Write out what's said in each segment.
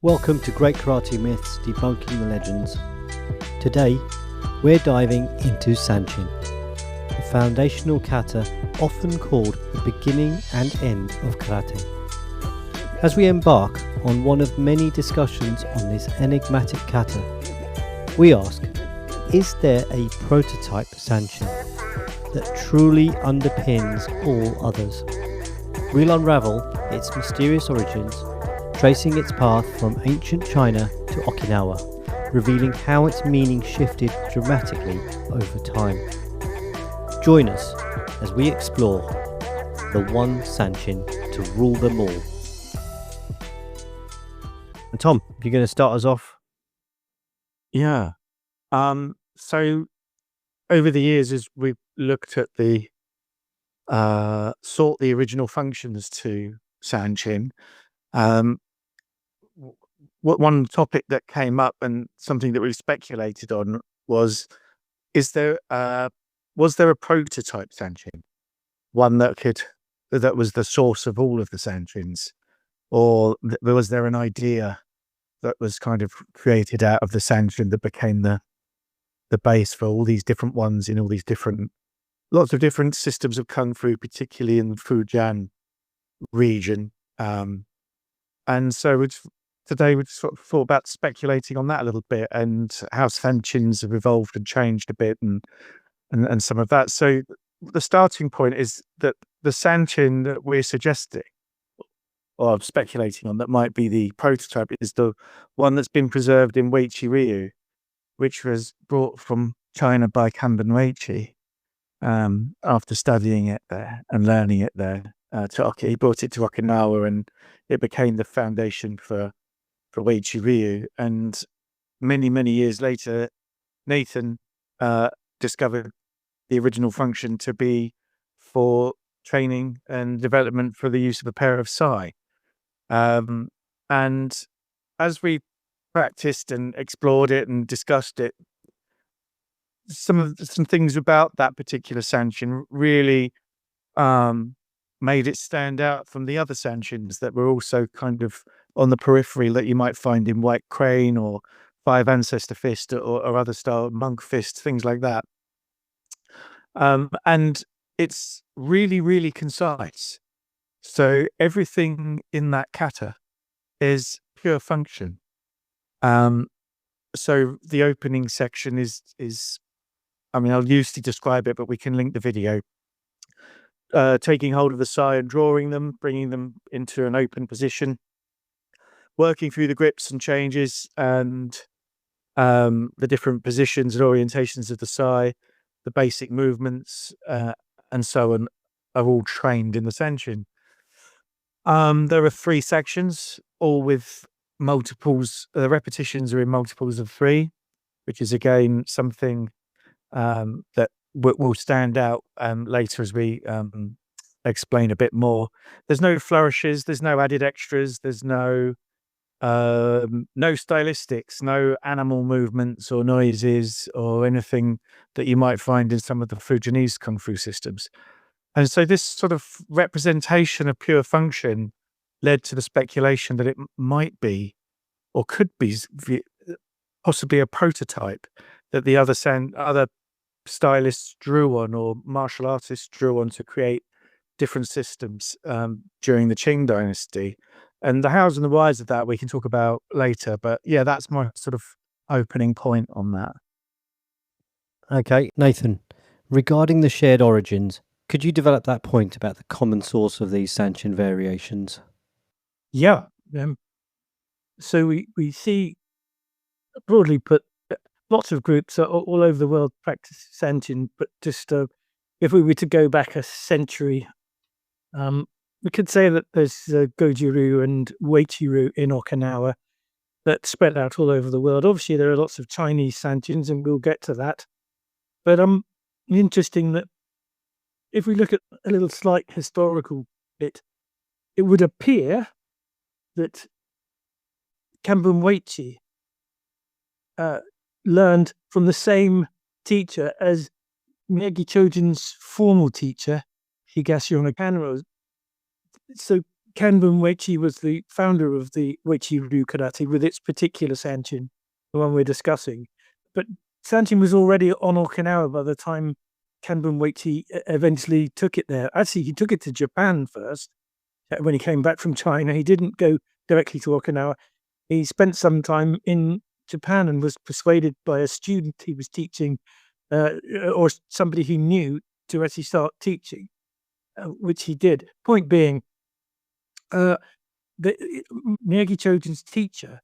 Welcome to Great Karate Myths, Debunking the Legends. Today, we're diving into Sanchin, the foundational kata often called the beginning and end of karate. As we embark on one of many discussions on this enigmatic kata, we ask, is there a prototype Sanchin that truly underpins all others? We'll unravel its mysterious origins, tracing its path from ancient China to Okinawa, revealing how its meaning shifted dramatically over time. Join us as we explore the one Sanchin to rule them all. And Tom, you're going to start us off? Yeah. So over the years, as we've looked at sought the original functions to Sanchin, one topic that came up and something that we speculated on was there a prototype Sanchin, one that was the source of all of the Sanchins, or was there an idea that was kind of created out of the Sanchin that became the base for all these different ones in all these lots of different systems of kung fu, particularly in the Fujian region. And so today we sort of thought about speculating on that a little bit and how Sanchins have evolved and changed a bit and some of that. So the starting point is that the Sanchin that we're suggesting or speculating on that might be the prototype is the one that's been preserved in Uechi-ryu, which was brought from China by Kanbun Uechi after studying it there and learning it there. He brought it to Okinawa and it became the foundation for Uechi-ryu. And many, many years later, Nathan discovered the original function to be for training and development for the use of a pair of sai. And as we practiced and explored it and discussed it, some things about that particular Sanchin really made it stand out from the other Sanchins that were also kind of on the periphery that you might find in White Crane or Five Ancestor Fist or other style Monk Fist, things like that. And it's really, really concise. So everything in that kata is pure function. So the opening section is I mean, I'll loosely describe it, but we can link the video. Taking hold of the sai and drawing them, bringing them into an open position, working through the grips and changes and the different positions and orientations of the sai, the basic movements, and so on, are all trained in the Sanchin. There are 3 sections, all with multiples. The repetitions are in multiples of 3, which is again something that will stand out later as we explain a bit more. There's no flourishes, there's no added extras, there's no stylistics, no animal movements or noises or anything that you might find in some of the Fujianese kung fu systems. And so this sort of representation of pure function led to the speculation that it might be or could be possibly a prototype that the other stylists drew on or martial artists drew on to create different systems during the Qing dynasty. And the hows and the whys of that we can talk about later. But yeah, that's my sort of opening point on that. Okay, Nathan, regarding the shared origins, could you develop that point about the common source of these Sanchin variations? Yeah. So we see, broadly put, lots of groups all over the world practice Sanchin, but just if we were to go back a century, we could say that there's Goju-ryu and Uechi-ryu in Okinawa that spread out all over the world. Obviously, there are lots of Chinese Sanchins, and we'll get to that. But interesting that if we look at a little slight historical bit, it would appear that Kanbun Uechi learned from the same teacher as Miyagi Chojin's formal teacher, Higashi Onokano. So Kanbun Uechi was the founder of the Uechi-ryu karate with its particular Sanchin, the one we're discussing. But Sanchin was already on Okinawa by the time Kanbun Uechi eventually took it there. Actually, he took it to Japan first. When he came back from China, he didn't go directly to Okinawa. He spent some time in Japan and was persuaded by a student he was teaching, or somebody he knew, to actually start teaching, which he did. Point being, Miyagi Chojin's teacher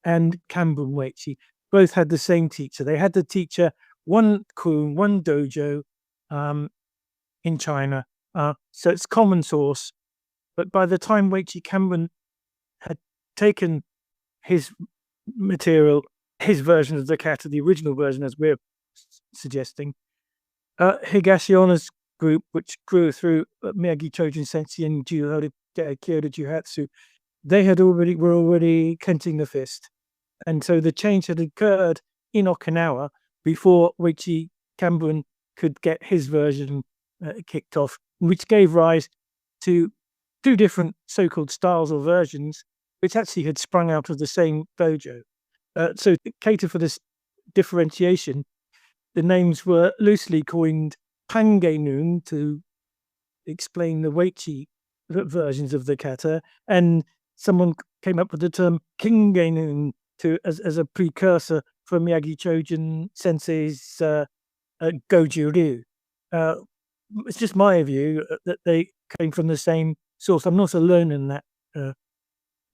and Kanbun Uechi both had the same teacher. They had the teacher, one kun, one dojo in China. So it's common source. But by the time Uechi Kanbun had taken his material, his version of the kata, the original version, as we're suggesting, Higashiona's group, which grew through Miyagi Sanchin and Kyoto Juhatsu, they were already clenching the fist. And so the change had occurred in Okinawa before Uechi Kanbun could get his version kicked off, which gave rise to two different so-called styles or versions, which actually had sprung out of the same dojo. So to cater for this differentiation, the names were loosely coined Pangenun to explain the Uechi versions of the kata, and someone came up with the term Kingenun as a precursor for Miyagi Chojin Sensei's Goju-ryu. It's just my view that they came from the same source. I'm not alone in that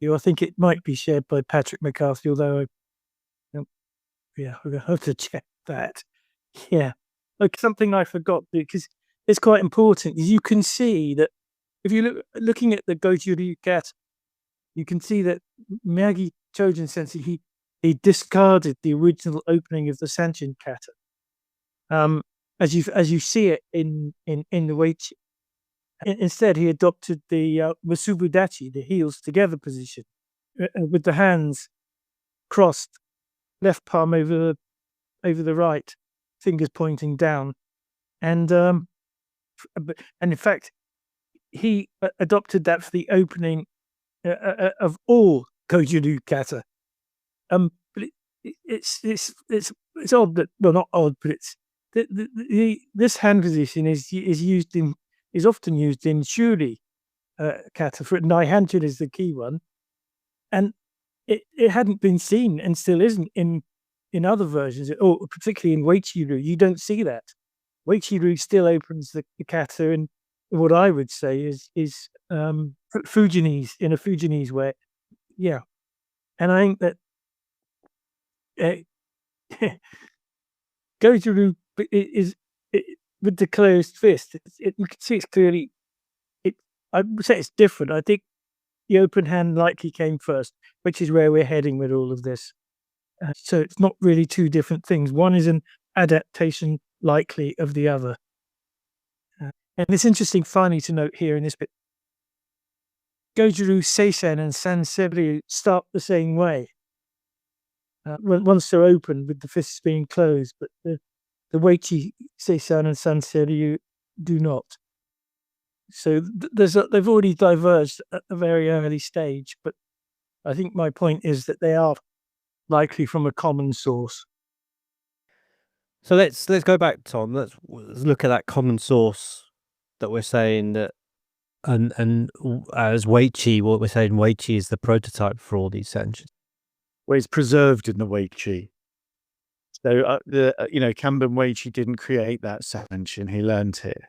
view. I think it might be shared by Patrick McCarthy, although we're going to have to check that. Yeah. Like something I forgot, because it's quite important. You can see that if you looking at the Goju-ryu kata, you can see that Miyagi Chojin Sensei, he discarded the original opening of the Sanchin kata, as you see it in the Uechi. Instead, he adopted the Masubudachi, the heels together position, with the hands crossed, left palm over the right, fingers pointing down, and in fact, he adopted that for the opening of all Goju-ryu kata. But it's odd that, well, not odd, but it's this hand position is often used in shuri kata. For Nai Hanchin is the key one, and it hadn't been seen and still isn't in other versions, or particularly in Uechi-ryu. You don't see that. Uechi-ryu still opens the kata in what I would say is Fujinese, in a Fujinese way. Yeah. And I think that Goju-ryu is with the closed fist. You can see it's clearly. I would say it's different. I think the open hand likely came first, which is where we're heading with all of this. So it's not really two different things. One is an adaptation, likely, of the other. And it's interesting, finally, to note here in this bit, Goju-ryu Seisen and Sanseiryu start the same way. Once they're open, with the fists being closed, but the Uechi Seisen and Sanseiryu do not. So they've already diverged at a very early stage, but I think my point is that they are likely from a common source. So let's go back, Tom. Let's look at that common source that we're saying that, and as Uechi, what we're saying, Uechi is the prototype for all these Sanchins. Well, it's preserved in the Uechi. So Kanbun Uechi didn't create that Sanchin; he learnt it.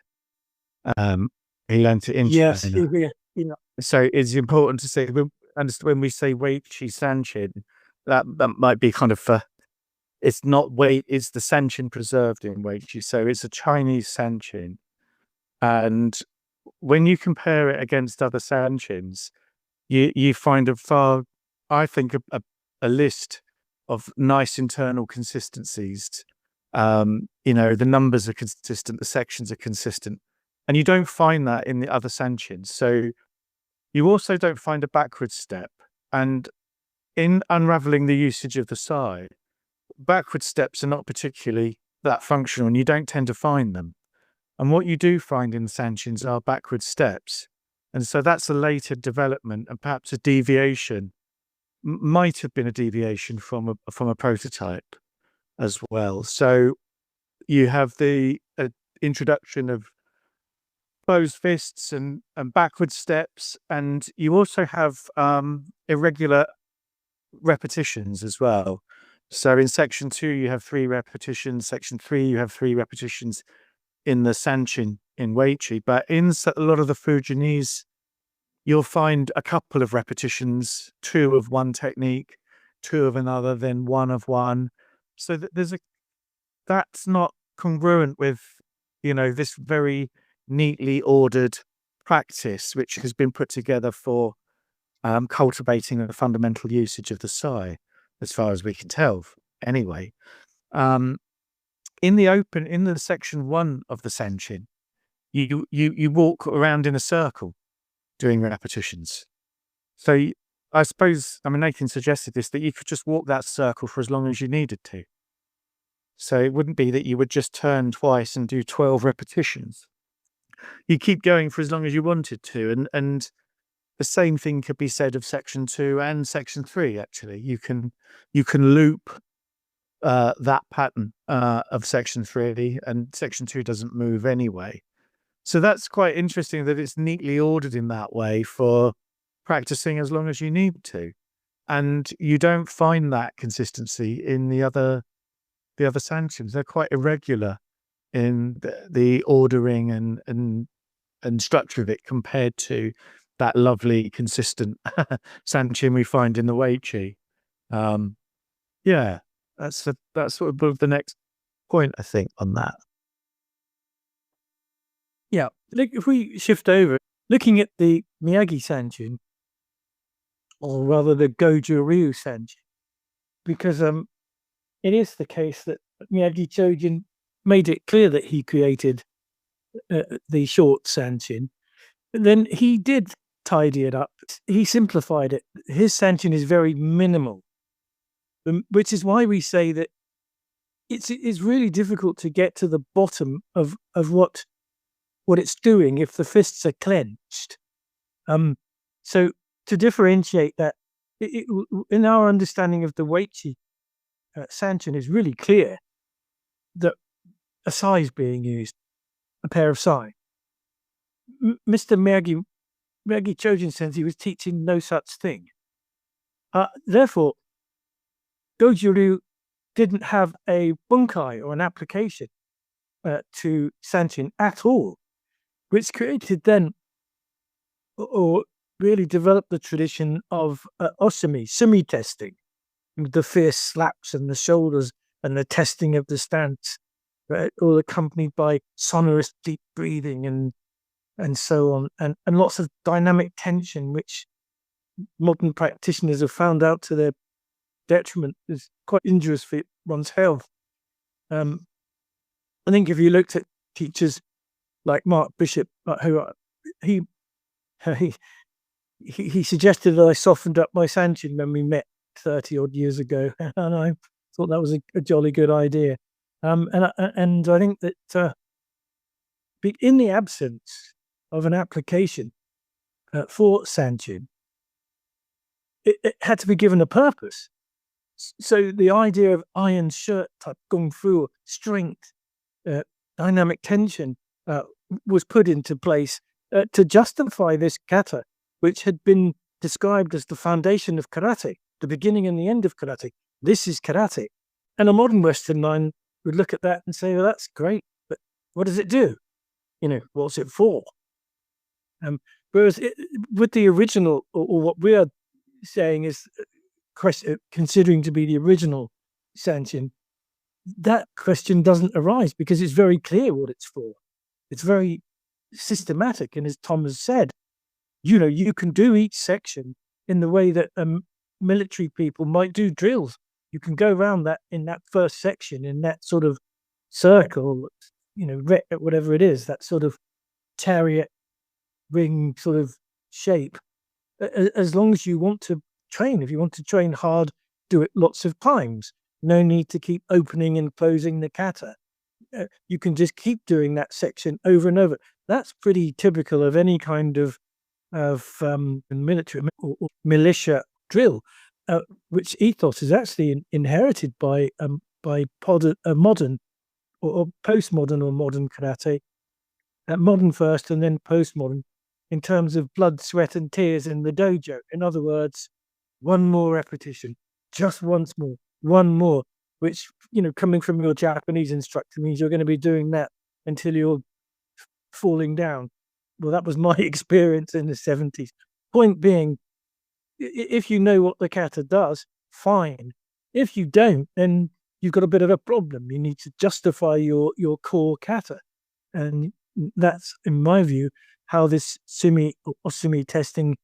He learnt it in China. Yeah. So it's important to say when we say Uechi Sanchin, that might be kind of it's not it's the Sanchin preserved in Uechi. So it's a Chinese Sanchin, and when you compare it against other Sanchins, you find I think a list of nice internal consistencies. The numbers are consistent, the sections are consistent, and you don't find that in the other Sanchins. So you also don't find a backward step. And in unraveling the usage of the sai, backward steps are not particularly that functional, and you don't tend to find them. And what you do find in Sanchins are backward steps. And so that's a later development, and perhaps a deviation, might have been a deviation from a prototype as well. So you have the introduction of closed fists and backward steps, and you also have irregular repetitions as well. So in section 2 you have 3 repetitions, section 3 you have 3 repetitions in the Sanchin in Uechi, but in a lot of the Fujianese you'll find a couple of repetitions, 2 of one technique, 2 of another, then 1 of one. So that's not congruent with, this very neatly ordered practice, which has been put together for cultivating a fundamental usage of the sai, as far as we can tell. Anyway, in the section 1 of the Sanchin, you walk around in a circle doing repetitions. So I suppose, Nathan suggested this, that you could just walk that circle for as long as you needed to. So it wouldn't be that you would just turn twice and do 12 repetitions. You keep going for as long as you wanted to. And the same thing could be said of section 2 and section 3, actually. You can loop that pattern of section 3, and section 2 doesn't move anyway. So that's quite interesting that it's neatly ordered in that way for practicing as long as you need to. And you don't find that consistency in the other Sanchins. They're quite irregular in the ordering and structure of it compared to that lovely, consistent Sanchin we find in the Uechi. That's sort of the next point, I think, on that. Yeah, if we shift over, looking at the Miyagi Sanchin, or rather the Goju-ryu Sanchin, because it is the case that Miyagi Chojin made it clear that he created the short Sanchin. Then he did tidy it up. He simplified it. His Sanchin is very minimal, which is why we say that it's really difficult to get to the bottom of what it's doing if the fists are clenched. So to differentiate that, in our understanding of the Uechi Sanchin, is really clear that a sai is being used, a pair of sai. Mr. Miyagi Chojin says he was teaching no such thing. Therefore, Goju-ryu didn't have a bunkai or an application to Sanchin at all, which created then, or really developed the tradition of sumi testing, the fierce slaps and the shoulders and the testing of the stance, all accompanied by sonorous deep breathing and so on, and lots of dynamic tension, which modern practitioners have found out to their detriment is quite injurious for one's health. I think if you looked at teachers like Mark Bishop, who he suggested that I softened up my Sanchin when we met 30 odd years ago, and I thought that was a jolly good idea. And I think that in the absence of an application for Sanchin, it had to be given a purpose. So the idea of iron shirt type kung fu, strength, dynamic tension was put into place to justify this kata, which had been described as the foundation of karate, the beginning and the end of karate. This is karate. And a modern Western mind would look at that and say, well, that's great, but what does it do? What's it for? Whereas with the original, or what we are saying is considering to be the original Sanchin, that question doesn't arise because it's very clear what it's for. It's very systematic, and as Tom has said, you can do each section in the way that military people might do drills. You can go around that in that first section, in that sort of circle, whatever it is, that sort of chariot ring sort of shape, as long as you want to train. If you want to train hard, do it lots of times. No need to keep opening and closing the kata. You can just keep doing that section over and over. That's pretty typical of any kind of of military or militia drill, which ethos is actually inherited by modern or postmodern or modern karate, modern first and then postmodern, in terms of blood, sweat, and tears in the dojo. In other words, one more repetition, just once more, one more, which, coming from your Japanese instructor means you're going to be doing that until you're falling down. Well, that was my experience in the 70s. Point being, if you know what the kata does, fine. If you don't, then you've got a bit of a problem. You need to justify your core kata. And that's, in my view, how this sumi or osumi testing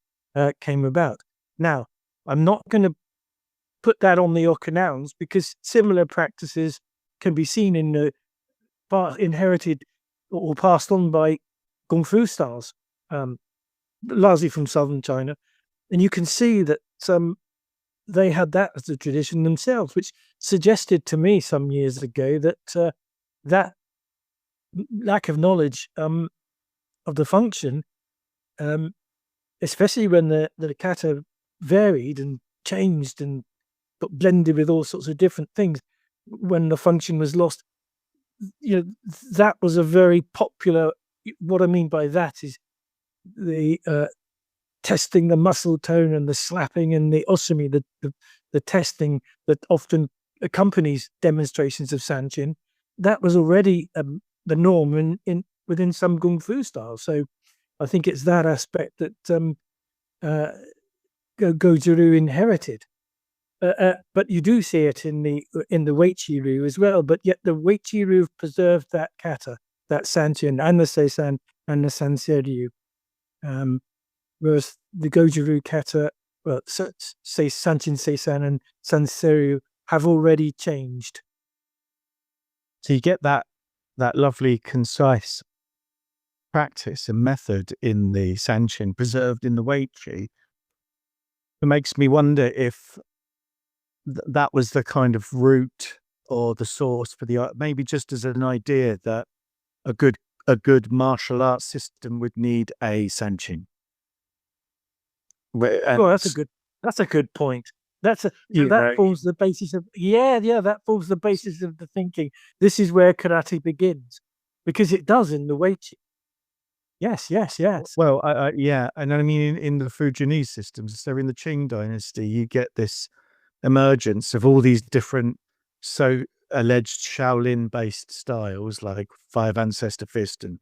came about. Now, I'm not going to put that on the Okinawans, because similar practices can be seen in the inherited or passed on by Kung Fu styles, largely from southern China. And you can see that they had that as a tradition themselves, which suggested to me some years ago that that lack of knowledge of the function, especially when the kata varied and changed and got blended with all sorts of different things, when the function was lost, that was a very popular. What I mean by that is the testing the muscle tone and the slapping and the osumi, the testing that often accompanies demonstrations of Sanchin. That was already the norm within some Kung Fu styles. So I think it's that aspect that Goju-ryu inherited. But you do see it in the Uechi-ryu as well. But yet the Uechi-ryu preserved that kata, that Sanchin and the Seisan and the Sansei-ryu. Whereas the Goju-ryu kata, well, Sanchin, Seisan and Sansei-ryu have already changed. So you get that lovely, concise practice and method in the Sanchin preserved in the Uechi. It makes me wonder if that was the kind of root or the source for the, maybe just as an idea that a good martial arts system would need a Sanchin. That's a good point. That forms the basis of that forms the basis of the thinking. This is where karate begins, because it does in the Uechi. Yes. Well, and I mean in the Fujianese systems, so in the Qing dynasty, you get this emergence of all these different alleged Shaolin-based styles, like Five Ancestor Fist, and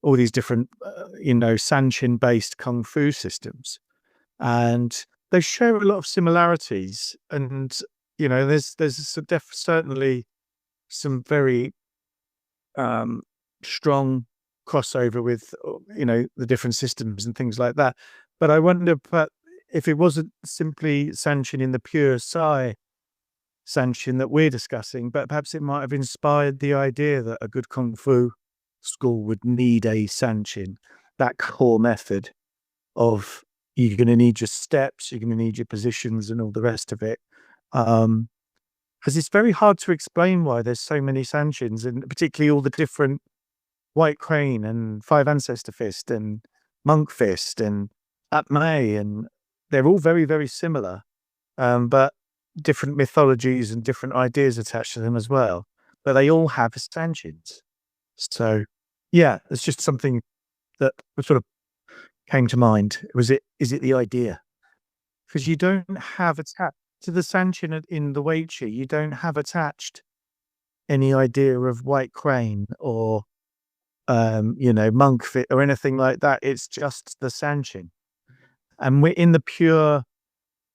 all these different, Sanchin-based Kung Fu systems, and they share a lot of similarities. And there's certainly some very strong crossover with the different systems and things like that. But I wonder, if it wasn't simply Sanchin in the pure Sai Sanchin that we're discussing, but perhaps it might have inspired the idea that a good Kung Fu school would need a Sanchin, that core method of you're going to need your steps, you're going to need your positions and all the rest of it. Because it's very hard to explain why there's so many Sanchins, and particularly all the different White Crane and Five Ancestor Fist and Monk Fist and Atmei, and they're all very, very similar, but different mythologies and different ideas attached to them as well. But they all have Sanchins. So, it's just something that sort of came to mind. Is it the idea? Because you don't have attached to the Sanchin in the Uechi, you don't have attached any idea of White Crane or Monk Fit or anything like that. It's just the Sanchin. And we're in the pure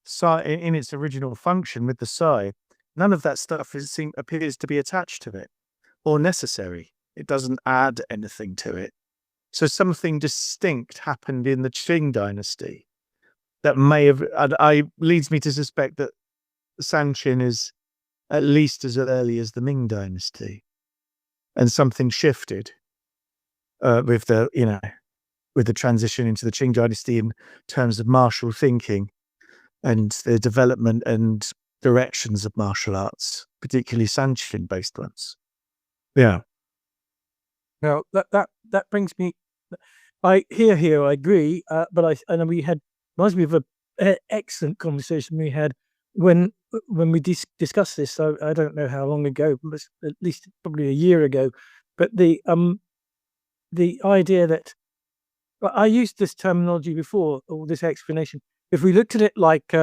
Sai, in its original function with the Sai, none of that stuff appears to be attached to it or necessary. It doesn't add anything to it. So something distinct happened in the Qing dynasty that may have, leads me to suspect that Sanchin is at least as early as the Ming dynasty, and something shifted with the transition into the Qing dynasty in terms of martial thinking and the development and directions of martial arts, particularly Sanchin-based ones. Yeah. Now that brings me. I agree. But and we had reminds me of an excellent conversation we had when we discussed this. So I don't know how long ago, but at least probably a year ago. But the idea that I used this terminology before, or this explanation. If we looked at it like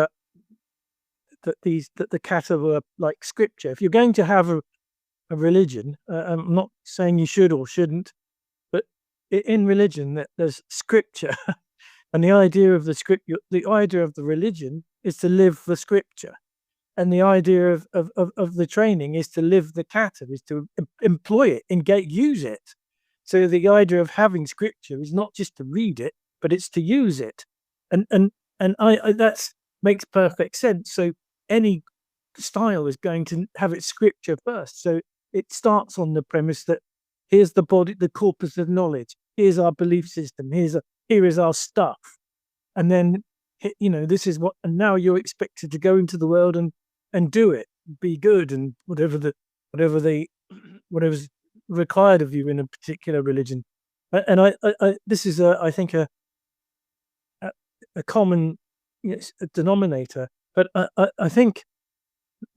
that the kata were like scripture. If you're going to have a religion, I'm not saying you should or shouldn't, but in religion that there's scripture, and the idea of the religion is to live the scripture, and the idea of the training is to live the kata, is to employ it, use it. So the idea of having scripture is not just to read it, but it's to use it, and I that makes perfect sense. So any style is going to have its scripture first. So it starts on the premise that here's the body, the corpus of knowledge. Here's our belief system. Here is our stuff, and then this is what. And now you're expected to go into the world and do it, be good, and whatever's required of you in a particular religion. And I this is I think a common denominator. But I think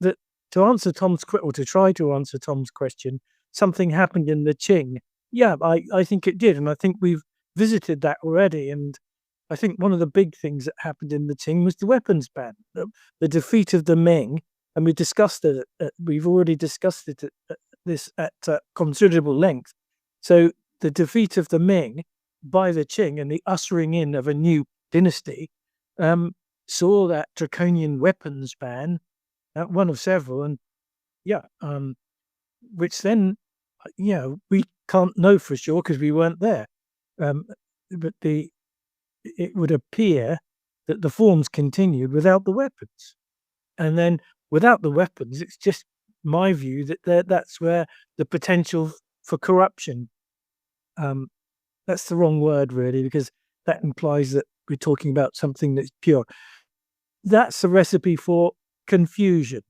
that to answer to try to answer Tom's question, something happened in the Qing. Yeah, I think it did, and I think we've visited that already. And I think one of the big things that happened in the Qing was the weapons ban, the defeat of the Ming, and we discussed it. We've already discussed it at considerable length. So the defeat of the Ming by the Qing and the ushering in of a new dynasty saw that draconian weapons ban, one of several, and which then we can't know for sure because we weren't there, but it would appear that the forms continued without the weapons, and then without the weapons, it's just my view that that's where the potential for corruption. That's the wrong word really, because that implies that we're talking about something that's pure. That's a recipe for confusion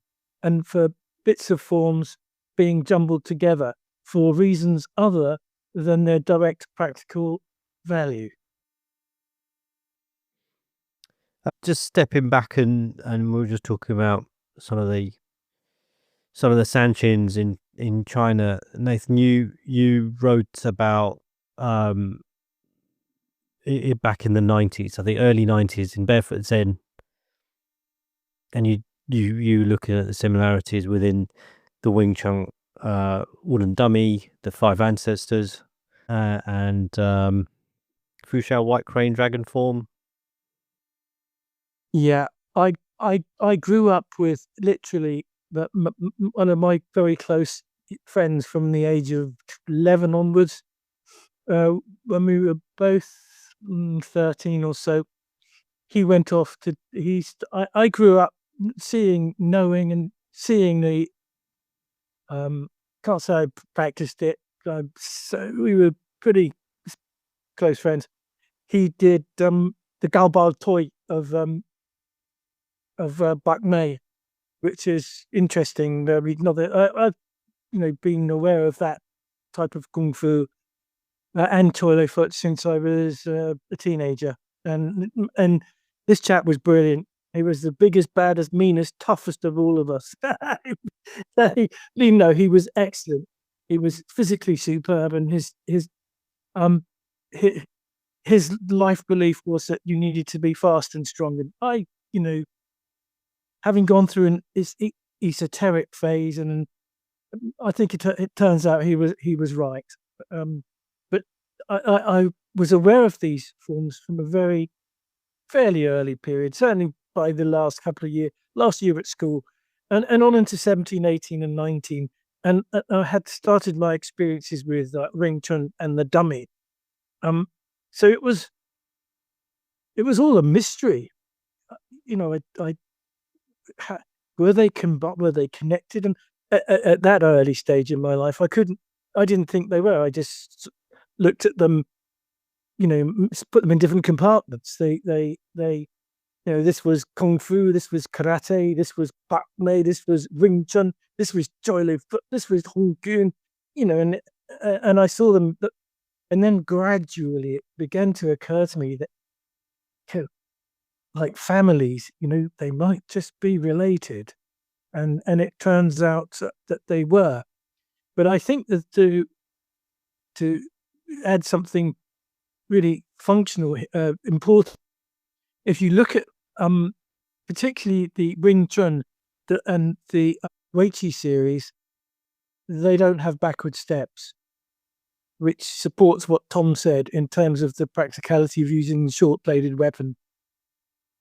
and for bits of forms being jumbled together for reasons other than their direct practical value. Just stepping back and we were just talking about some of the Sanchins in China. Nathan, you wrote about it back in the 90s, I think early 90s, in Barefoot Zen, and you look at the similarities within the Wing Chun wooden dummy, the five ancestors, and Fushao white crane dragon form. Yeah, I grew up with literally one of my very close friends from the age of 11 onwards. When we were both 13 or so, he went off to. I grew up knowing and seeing the. Can't say I practiced it. So we were pretty close friends. He did the Galbal toy of Bak Mei, which is interesting. I've been aware of that type of kung fu and toilet foot since I was a teenager, and this chap was brilliant. He was the biggest, baddest, meanest, toughest of all of us. He was excellent. He was physically superb, and his life belief was that you needed to be fast and strong. And having gone through an esoteric phase, and I think it turns out he was right. But I was aware of these forms from a fairly early period, certainly by the last couple of years, last year at school, and on into 17, 18 and 19. And I had started my experiences with Wing Chun and the dummy. So it was all a mystery. Were they connected? And at that early stage in my life, I didn't think they were. I just looked at them, put them in different compartments. This was kung fu, this was karate, this was Bak Mei, this was Wing Chun, this was Joy Foot, this was Hong Kong, and I saw them And then gradually it began to occur to me that, like families, they might just be related. And it turns out that they were. But I think that to add something really functional, important, if you look at particularly the Wing Chun and the Uechi series, they don't have backward steps, which supports what Tom said in terms of the practicality of using short-bladed weapon.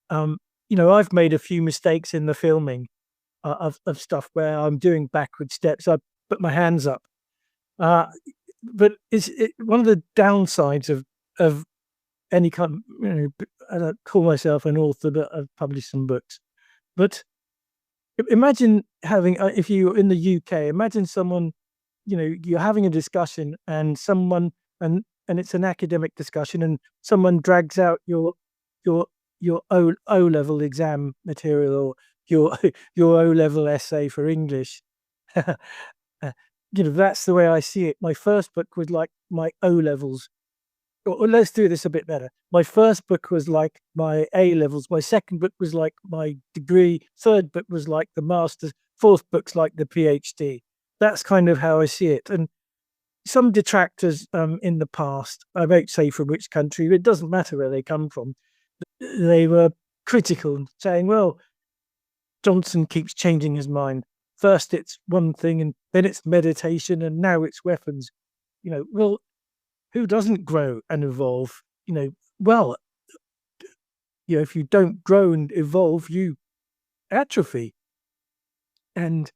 I've made a few mistakes in the filming of stuff where I'm doing backward steps. I put my hands up. But one of the downsides of any kind, I don't call myself an author, but I've published some books. But imagine having, if you're in the UK, imagine someone, you're having a discussion and someone, and it's an academic discussion, and someone drags out your O-level exam material or your O-level essay for English. That's the way I see it. My first book was like my O-levels. Or let's do this a bit better. My first book was like my A-levels. My second book was like my degree. Third book was like the master's. Fourth book's like the PhD. That's kind of how I see it. And some detractors in the past, I won't say from which country, it doesn't matter where they come from, they were critical, saying, well, Johnson keeps changing his mind. First it's one thing, and then it's meditation, and now it's weapons. Well, who doesn't grow and evolve? Well, if you don't grow and evolve, you atrophy. And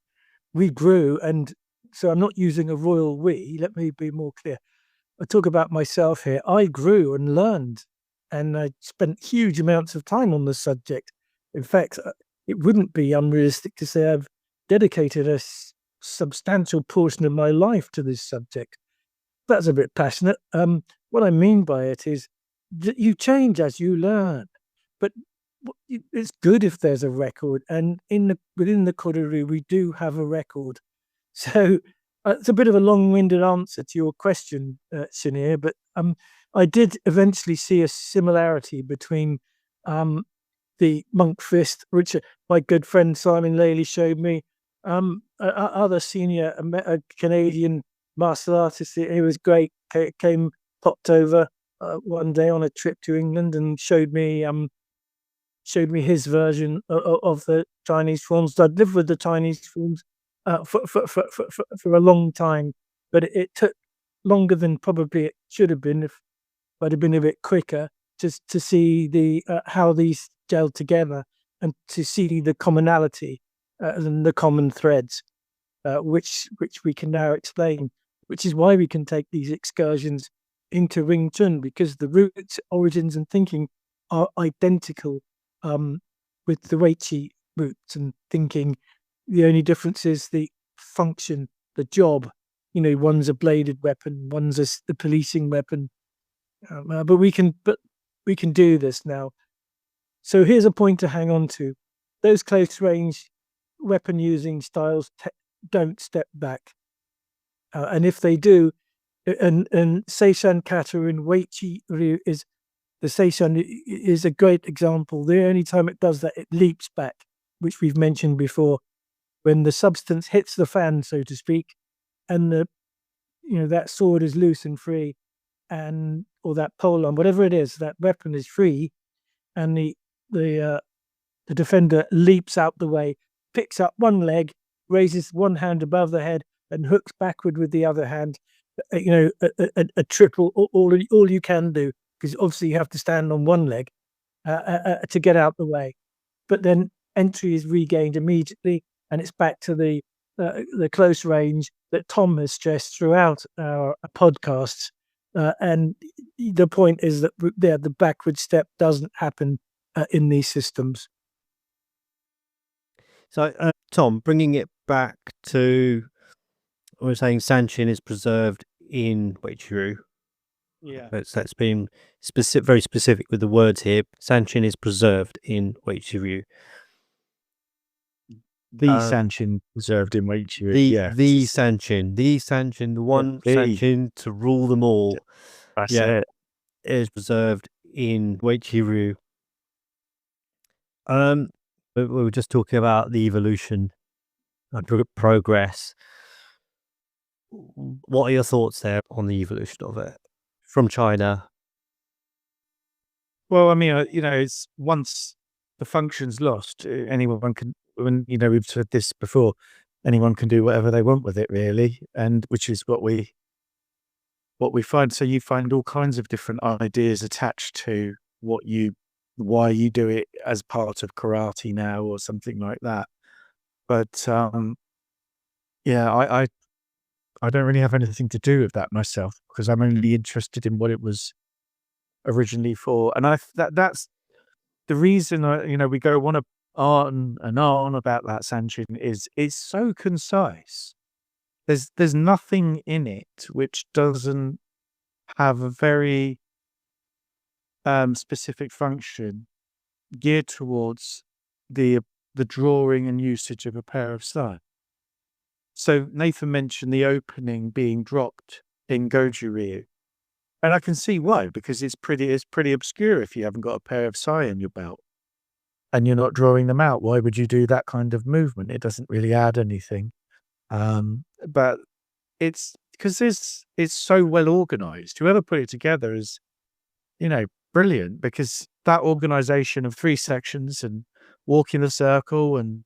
we grew, and so I'm not using a royal we. Let me be more clear. I talk about myself here. I grew and learned, and I spent huge amounts of time on the subject. In fact, it wouldn't be unrealistic to say I've dedicated a substantial portion of my life to this subject. That's a bit passionate. What I mean by it is that you change as you learn, but it's good if there's a record, and within the Goju-ryu we do have a record. So it's a bit of a long-winded answer to your question, Shanir, but I did eventually see a similarity between the monk fist, which my good friend Simon Laley showed me, other senior Canadian martial artist. He was great. Popped over one day on a trip to England and showed me his version of the Chinese forms. I'd lived with the Chinese forms for a long time, but it took longer than probably it should have been if I'd have been a bit quicker, just to see the how these gel together and to see the commonality and the common threads, which we can now explain. Which is why we can take these excursions into Wing Chun, because the roots, origins, and thinking are identical with the Uechi roots and thinking. The only difference is the function, the job. One's a bladed weapon, one's the policing weapon. But we can do this now. So here's a point to hang on to: those close range weapon using styles don't step back. And if they do, and Seishan Kata in Uechi-ryu is the Seishan is a great example. The only time it does that, it leaps back, which we've mentioned before, when the substance hits the fan, so to speak, and that sword is loose and free, or that pole arm, whatever it is, that weapon is free, and the defender leaps out the way, picks up one leg, raises one hand above the head, and hooks backward with the other hand. A triple, all you can do, because obviously you have to stand on one leg to get out the way. But then entry is regained immediately, and it's back to the close range that Tom has stressed throughout our podcasts. And the point is that the backward step doesn't happen in these systems. So, Tom, bringing it back to, we're saying Sanchin is preserved in Uechi-ryu. Yeah. That's been very specific with the words here. Sanchin is preserved in Uechi-ryu. The Sanchin preserved in Uechi-ryu. The Sanchin, the one Sanchin to rule them all. That's Yeah. it. It is preserved in Uechi-ryu. We were just talking about the evolution and progress. What are your thoughts there on the evolution of it from China? Well, I mean, it's once the function's lost, anyone can, we've said this before, anyone can do whatever they want with it, really, and which is what we find. So you find all kinds of different ideas attached to why you do it as part of karate now or something like that. But yeah, I don't really have anything to do with that myself because I'm only interested in what it was originally for, and that's the reason we go on and on about that Sanchin is it's so concise. There's nothing in it which doesn't have a very specific function geared towards the drawing and usage of a pair of side. So Nathan mentioned the opening being dropped in Goju-ryu. And I can see why, because it's pretty obscure if you haven't got a pair of sai in your belt and you're not drawing them out. Why would you do that kind of movement? It doesn't really add anything. But it's because it's so well organized. Whoever put it together is, brilliant, because that organization of 3 sections and walking the circle and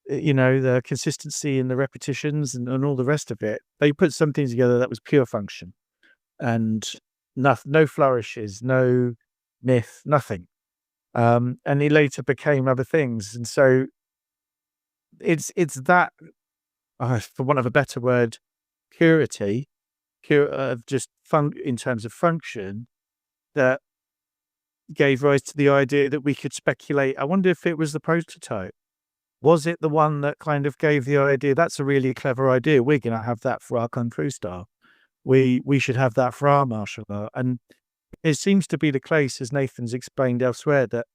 the consistency and the repetitions and all the rest of it, they put something together that was pure function and no flourishes, no myth, nothing. And it later became other things. And so it's that, for want of a better word, purity of just in terms of function that gave rise to the idea that we could speculate. I wonder if it was the prototype. Was it the one that kind of gave the idea, that's a really clever idea, we're going to have that for our kung fu style. We should have that for our martial art. And it seems to be the case, as Nathan's explained elsewhere, that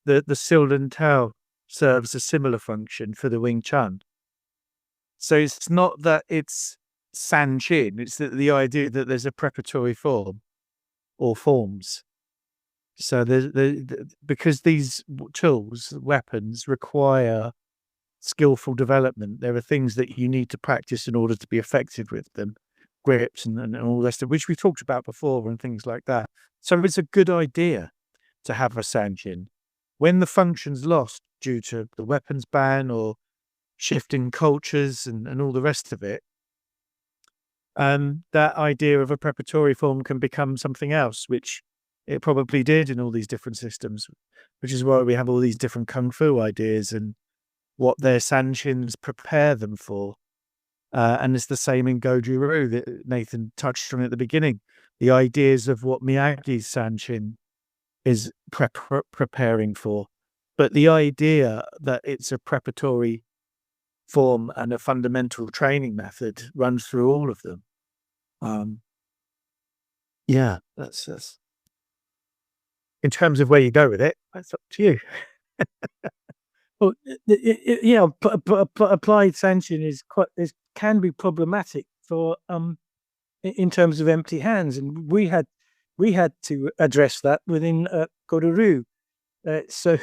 the Silden Tao serves a similar function for the Wing Chun. So it's not that it's Sanchin, it's that the idea that there's a preparatory form or forms. So because these tools, weapons, require skillful development, there are things that you need to practice in order to be effective with them, grips and all the rest of which we talked about before and things like that. So it's a good idea to have a Sanchin. When the function's lost due to the weapons ban or shifting cultures and all the rest of it, that idea of a preparatory form can become something else, which it probably did in all these different systems, which is why we have all these different kung fu ideas and what their Sanchins prepare them for. And it's the same in Goju-ryu that Nathan touched on at the beginning. The ideas of what Miyagi Sanchin is preparing for. But the idea that it's a preparatory form and a fundamental training method runs through all of them. Yeah, that's in terms of where you go with it, that's up to you. Well, applied Sanchin can be problematic for in terms of empty hands, and we had to address that within Goju-ryu. So,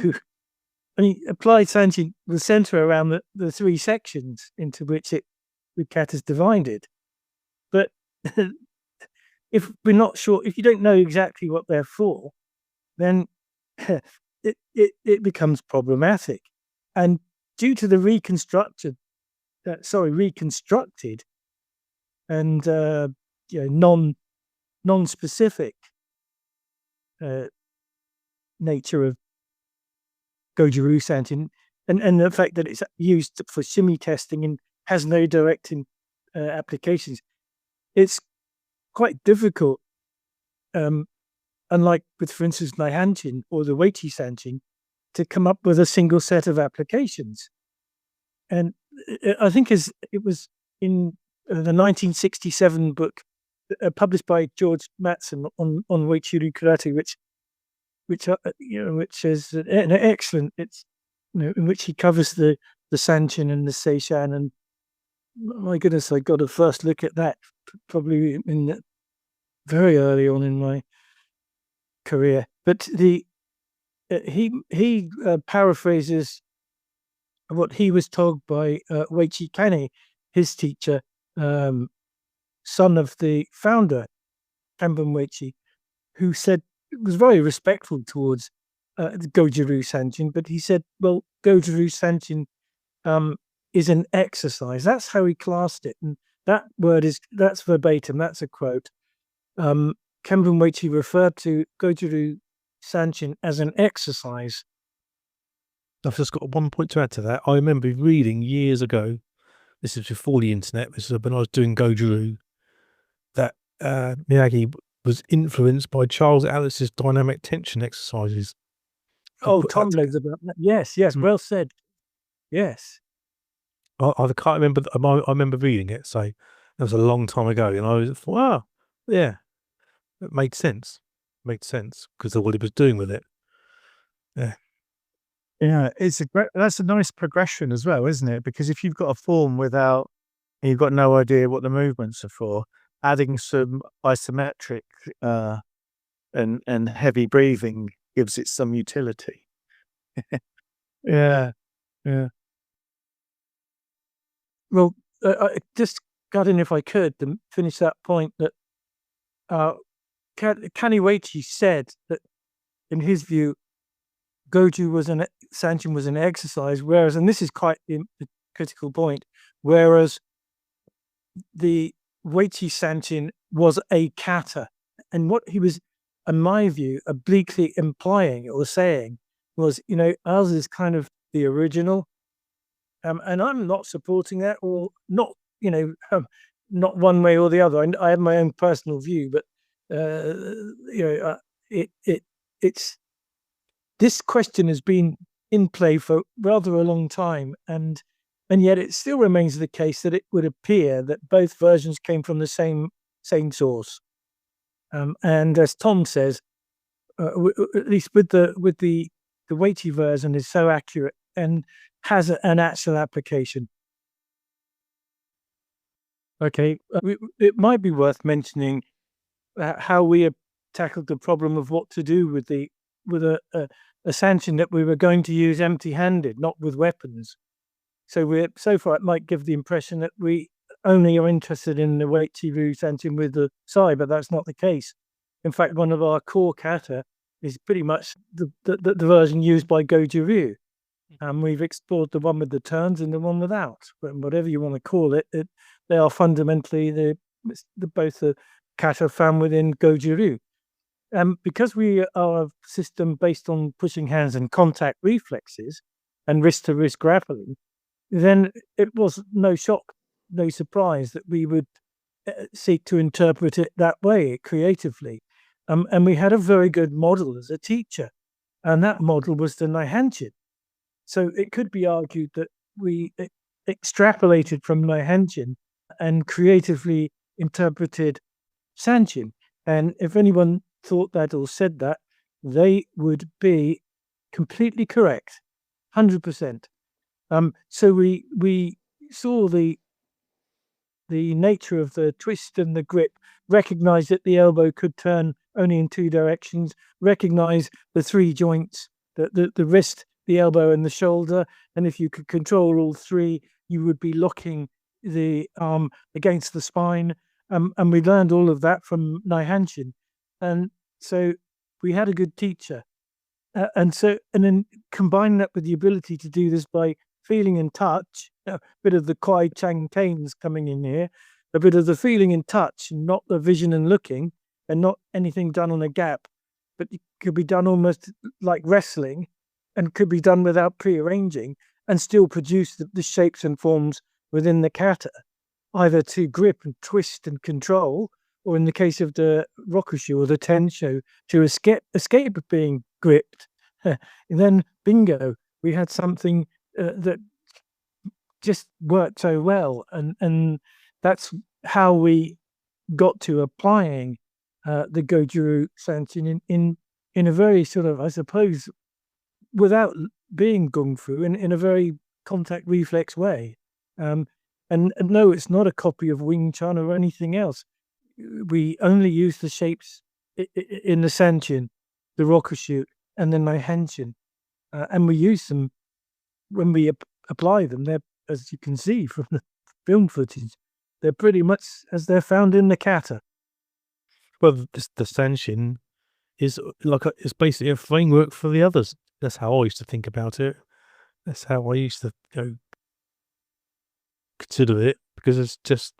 I mean, applied Sanchin will center around the 3 sections into which the cat is divided, but if we're not sure, if you don't know exactly what they're for, then it becomes problematic. And due to the reconstructed and non-specific nature of Goju-ryu Sanchin, and the fact that it's used for shimmy testing and has no direct applications, it's quite difficult. Unlike with, for instance, Naihanchin or the Uechi Sanchin, to come up with a single set of applications. And I think it was in the 1967 book published by George Mattson on Uechi-ryu karate, which is an excellent. It's in which he covers the Sanchin and the Seishan, and my goodness, I got a first look at that probably in very early on in my career. But he paraphrases what he was told by Uechi-ryu, his teacher, son of the founder, Kanbun Uechi, who said, was very respectful towards the Goju-ryu Sanchin, but he said, well, Goju-ryu Sanchin is an exercise. That's how he classed it. And that word that's verbatim, that's a quote. Kanbun Uechi referred to Goju-ryu Sanchin as an exercise. I've just got one point to add to that. I remember reading years ago, this is before the internet, this is when I was doing Goju-ryu, that Miyagi was influenced by Charles Ellis's dynamic tension exercises. Oh, Tom knows about that. Yes, well said. Yes. I can't remember. I remember reading it, so that was a long time ago, and I was, wow, yeah, it made sense. Made sense because of what he was doing with it. Yeah. Yeah, that's a nice progression as well, isn't it? Because if you've got a form and you've got no idea what the movements are for, adding some isometric and heavy breathing gives it some utility. Yeah. Well, I just got in, if I could, to finish that point, that Kanbun Uechi said that, in his view, Sanchin was an exercise, whereas, and this is quite the critical point, whereas the Uechi Sanchin was a kata. And what he was, in my view, obliquely implying or saying was, ours is kind of the original. And I'm not supporting that, or not, not one way or the other. I have my own personal view, but it's this question has been in play for rather a long time, and yet it still remains the case that it would appear that both versions came from the same source. And as Tom says, at least with the Uechi version is so accurate and has an actual application. Okay, it might be worth mentioning how we have tackled the problem of what to do with a Sanchin that we were going to use empty-handed, not with weapons. So far it might give the impression that we only are interested in the Uechi-ryu Sanchin with the sai, but that's not the case. In fact, one of our core kata is pretty much the version used by Goju-ryu. And we've explored the one with the turns and the one without. But whatever you want to call it, they are fundamentally both the kata found within Goju-ryu. Because we are a system based on pushing hands and contact reflexes and wrist-to-wrist grappling, then it was no shock, no surprise that we would seek to interpret it that way creatively. And we had a very good model as a teacher, and that model was the Naihanchin. So it could be argued that we extrapolated from Naihanchin and creatively interpreted Sanchin. And if anyone thought that or said that, they would be completely correct, 100%. So we saw the nature of the twist and the grip, recognized that the elbow could turn only in two directions, recognize the three joints, the wrist, the elbow and the shoulder, and if you could control all three, you would be locking the arm against the spine. And we learned all of that from Naihanchin. And so we had a good teacher. And then combine that with the ability to do this by feeling and touch, a bit of the Kwai Chang Canes coming in here, a bit of the feeling and touch, not the vision and looking, and not anything done on a gap, but it could be done almost like wrestling and could be done without prearranging and still produce the shapes and forms within the kata, either to grip and twist and control, or in the case of the rokushu or the tensho, to escape being gripped. And then bingo, we had something that just worked so well, and that's how we got to applying the Goju-ryu Sanchin in a very sort of, I suppose, without being gung fu, in a very contact reflex way. And no, it's not a copy of Wing Chun or anything else. we only use the shapes in the Sanchin, the Rokushu, and the Nihenshin, and we use them when we apply them. They're, as you can see from the film footage, they're pretty much as they're found in the kata. Well, the Sanchin is it's basically a framework for the others. That's how I used to think about it. That's how I used to consider it, because it's just,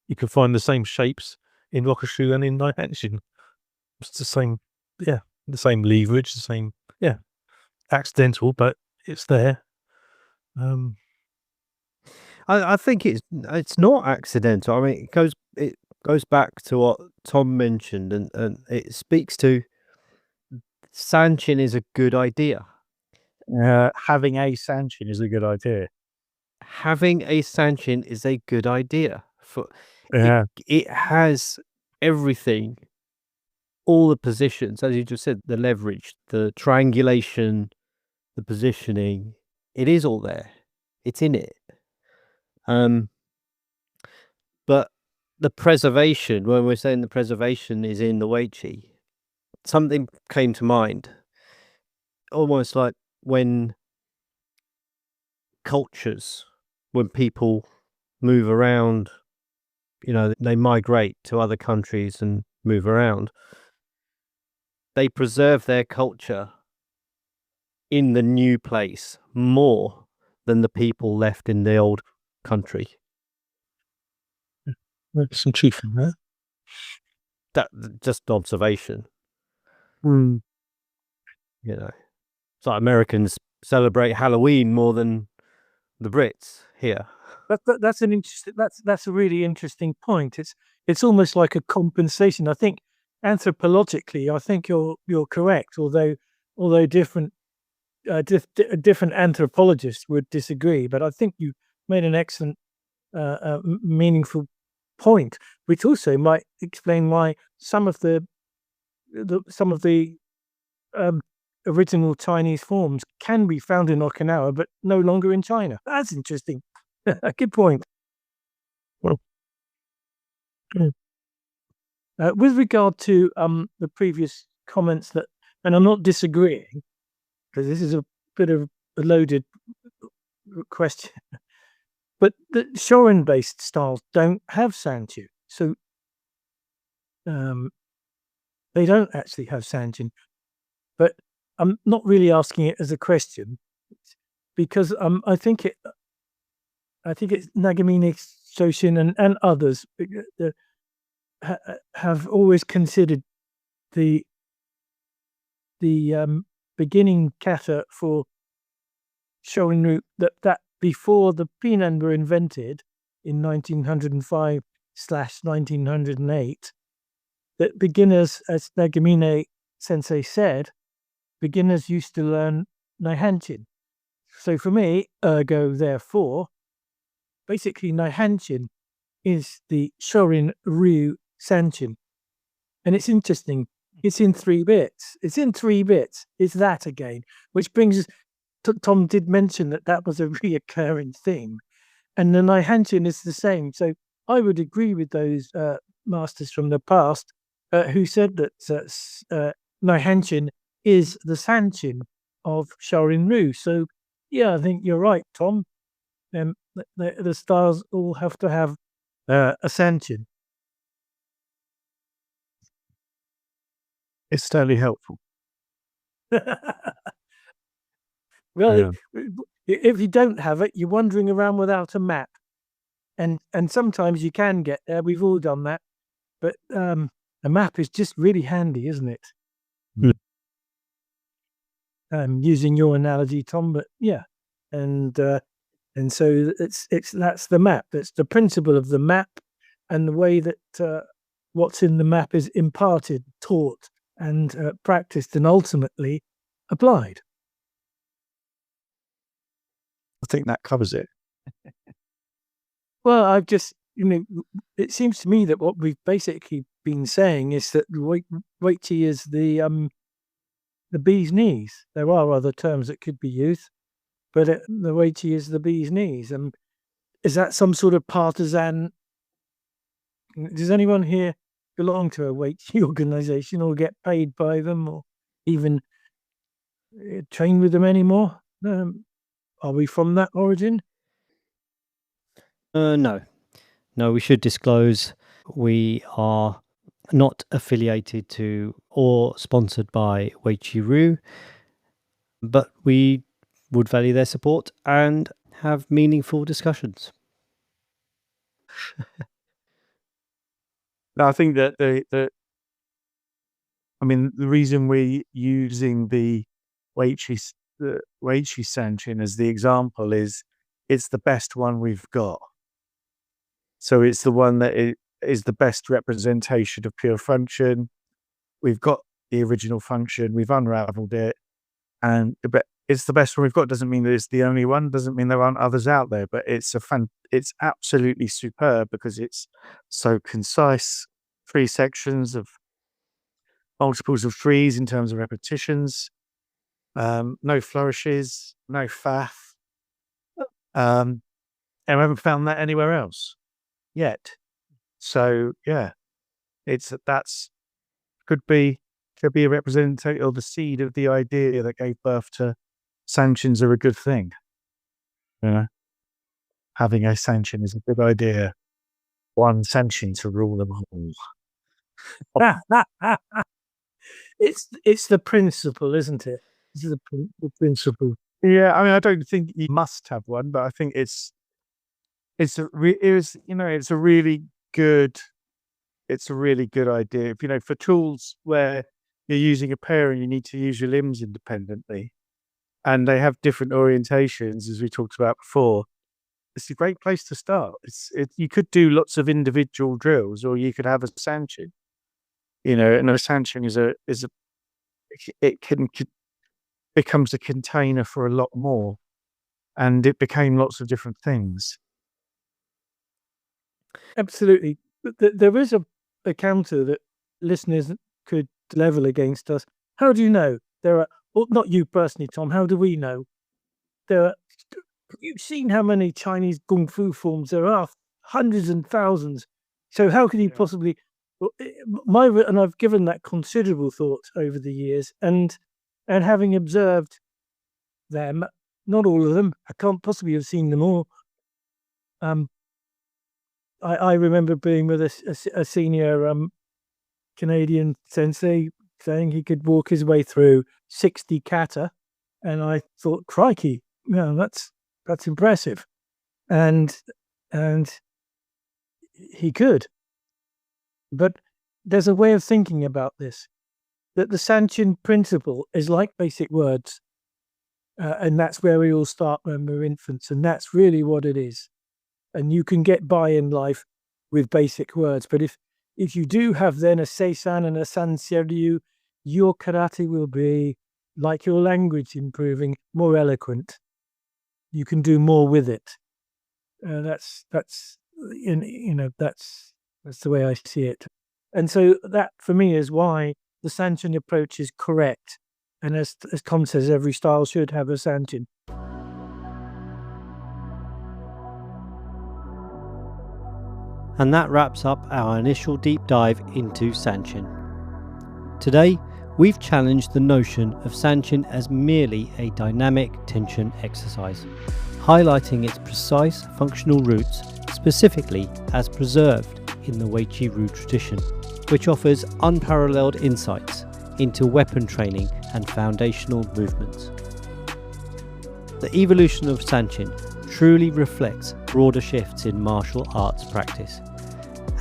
you can find the same shapes in Rokushu and in Nihenshin. It's the same, the same leverage, the same, accidental, but it's there. I think it's not accidental. I mean, it goes back to what Tom mentioned, and it speaks to Sanchin is a good idea. Having a Sanchin is a good idea. Having a Sanchin is a good idea. It has everything, all the positions, as you just said, the leverage, the triangulation, the positioning. It is all there. It's in it. But the preservation, when we're saying the preservation is in the Uechi, something came to mind. Almost like when cultures, when people move around, they migrate to other countries and move around, they preserve their culture in the new place more than the people left in the old country. There's some truth in that. That just observation. Mm. It's like Americans celebrate Halloween more than the Brits here. That's an interesting. That's a really interesting point. It's almost like a compensation. I think anthropologically, I think you're correct. Although different anthropologists would disagree, but I think you made an excellent, meaningful point, which also might explain why some of the original Chinese forms can be found in Okinawa, but no longer in China. That's interesting. Good point. Well, with regard to the previous comments and I'm not disagreeing, because this is a bit of a loaded question, but the Shorin-based styles don't have Sanchin, so they don't actually have Sanchin. But I'm not really asking it as a question, because I think it's Nagamine Shoshin and others have always considered the beginning kata for Shorin-ryu that before the Pinan were invented in 1905/1908, that beginners, as Nagamine Sensei said, beginners used to learn Nihenshin. So for me, ergo therefore, basically Nihenshin is the Shorin-ryu Sanchin. And it's interesting, it's in 3 bits. It's that again, which brings us, Tom did mention that was a reoccurring theme. And the Nihenshin is the same. So I would agree with those masters from the past who said that Nihenshin is the Sanchin of Shorin-ryu. So yeah, I think you're right, Tom. The styles all have to have a Sanchin. It's totally helpful. Well, if you don't have it, you're wandering around without a map, and sometimes you can get there. We've all done that, but a map is just really handy, isn't it? Using your analogy, Tom, but yeah, and so that's the map. That's the principle of the map, and the way that what's in the map is imparted, taught, and practiced, and ultimately applied. I think that covers it. Well, I've just, it seems to me that what we've basically been saying is that Uechi is the bee's knees. There are other terms that could be used, but the Uechi is the bee's knees. And is that some sort of partisan? Does anyone here belong to a Uechi organization or get paid by them or even train with them anymore. Are we from that origin? No, we should disclose we are not affiliated to or sponsored by Uechi-ryu, but we would value their support and have meaningful discussions. No, I think that the reason we're using the Uechi Sanchin as the example is it's the best one we've got. So it's the one that is the best representation of pure function. We've got the original function, we've unraveled it, and it's the best one we've got. Doesn't mean that it's the only one, doesn't mean there aren't others out there, but it's absolutely superb because it's so concise, 3 sections of multiples of 3s in terms of repetitions, no flourishes, no faff. And I haven't found that anywhere else yet. So yeah, could be a representative or the seed of the idea that gave birth to Sanchins are a good thing. Having a Sanchin is a good idea. One Sanchin to rule them all. It's the principle, isn't it? This is the principle. Yeah, I don't think you must have one, but I think it's a really good idea. If for tools where you're using a pair and you need to use your limbs independently, and they have different orientations, as we talked about before, it's a great place to start. You could do lots of individual drills, or you could have a Sanchin. And a Sanchin becomes a container for a lot more, and it became lots of different things. Absolutely. But there is a counter that listeners could level against us. How do you know? There are, well, not you personally, Tom, how do we know? You've seen how many Chinese Kung Fu forms there are, hundreds and thousands. So how could you possibly... and I've given that considerable thought over the years, and having observed them, not all of them, I can't possibly have seen them all. I remember being with a senior Canadian sensei saying he could walk his way through 60 kata, and I thought, crikey, that's impressive, and he could. But there's a way of thinking about this, that the Sanchin principle is like basic words, and that's where we all start when we're infants, and that's really what it is. And you can get by in life with basic words, but if you do have then a Seisan and a Sanseiryu, your karate will be, like your language improving, more eloquent. You can do more with it. That's the way I see it. And so that, for me, is why the Sanchin approach is correct. And as Tom says, every style should have a Sanchin. And that wraps up our initial deep dive into Sanchin. Today, we've challenged the notion of Sanchin as merely a dynamic tension exercise, highlighting its precise functional roots, specifically as preserved in the Uechi-ryu tradition, which offers unparalleled insights into weapon training and foundational movements. The evolution of Sanchin truly reflects broader shifts in martial arts practice,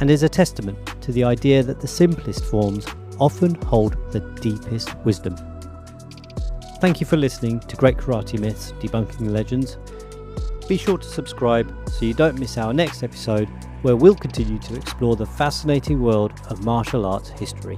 and is a testament to the idea that the simplest forms often hold the deepest wisdom. Thank you for listening to Great Karate Myths Debunking the Legends. Be sure to subscribe so you don't miss our next episode, where we'll continue to explore the fascinating world of martial arts history.